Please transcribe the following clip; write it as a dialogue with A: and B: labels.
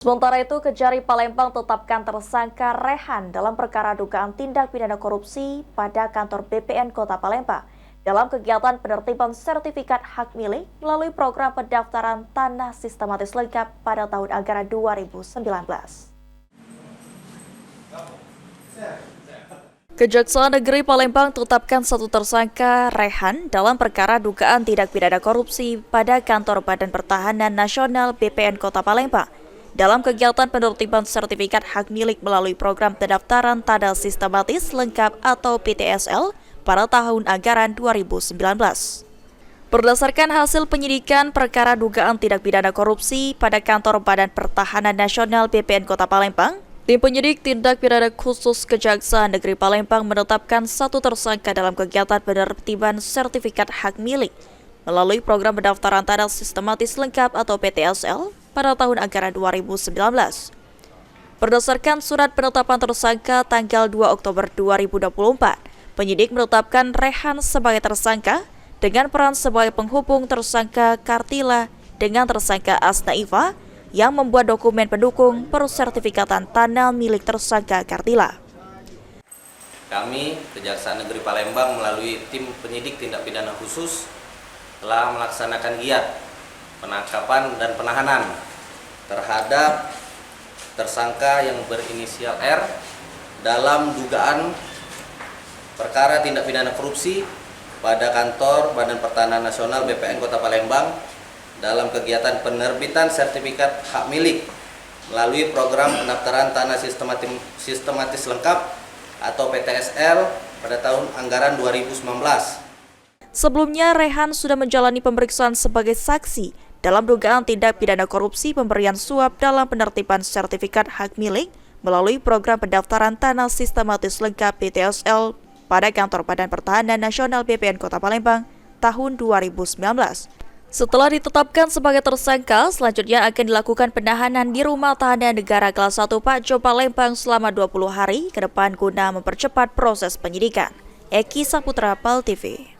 A: Sementara itu, Kejari Palembang tetapkan tersangka Rehan dalam perkara dugaan tindak pidana korupsi pada kantor BPN Kota Palembang dalam kegiatan penertiban sertifikat hak milik melalui program pendaftaran tanah sistematis lengkap pada tahun anggaran 2019. Kejaksaan Negeri Palembang tetapkan satu tersangka Rehan dalam perkara dugaan tindak pidana korupsi pada kantor Badan Pertahanan Nasional BPN Kota Palembang dalam kegiatan penertiban sertifikat hak milik melalui program pendaftaran tanah sistematis lengkap atau PTSL pada tahun anggaran 2019. Berdasarkan hasil penyidikan perkara dugaan tindak pidana korupsi pada kantor Badan Pertahanan Nasional BPN Kota Palembang, tim penyidik tindak pidana khusus Kejaksaan Negeri Palembang menetapkan satu tersangka dalam kegiatan penertiban sertifikat hak milik melalui program pendaftaran tanah sistematis lengkap atau PTSL pada tahun anggaran 2019. Berdasarkan surat penetapan tersangka tanggal 2 Oktober 2024, penyidik menetapkan Rehan sebagai tersangka dengan peran sebagai penghubung tersangka Kartila dengan tersangka Asnaifa yang membuat dokumen pendukung persertifikatan tanah milik tersangka Kartila.
B: Kami, Kejaksaan Negeri Palembang melalui tim penyidik tindak pidana khusus telah melaksanakan giat penangkapan dan penahanan terhadap tersangka yang berinisial R dalam dugaan perkara tindak pidana korupsi pada kantor Badan Pertahanan Nasional BPN Kota Palembang dalam kegiatan penerbitan sertifikat hak milik melalui program pendaftaran tanah sistematis lengkap atau PTSL pada tahun anggaran 2019.
A: Sebelumnya, Rehan sudah menjalani pemeriksaan sebagai saksi dalam dugaan tindak pidana korupsi pemberian suap dalam penertiban sertifikat hak milik melalui program pendaftaran tanah sistematis lengkap PTSL pada kantor Badan Pertahanan Nasional BPN Kota Palembang tahun 2019. Setelah ditetapkan sebagai tersangka, selanjutnya akan dilakukan penahanan di Rumah Tahanan Negara Kelas 1 Pak Jo Palembang selama 20 hari ke depan guna mempercepat proses penyidikan. Eki Saputra, PAL TV.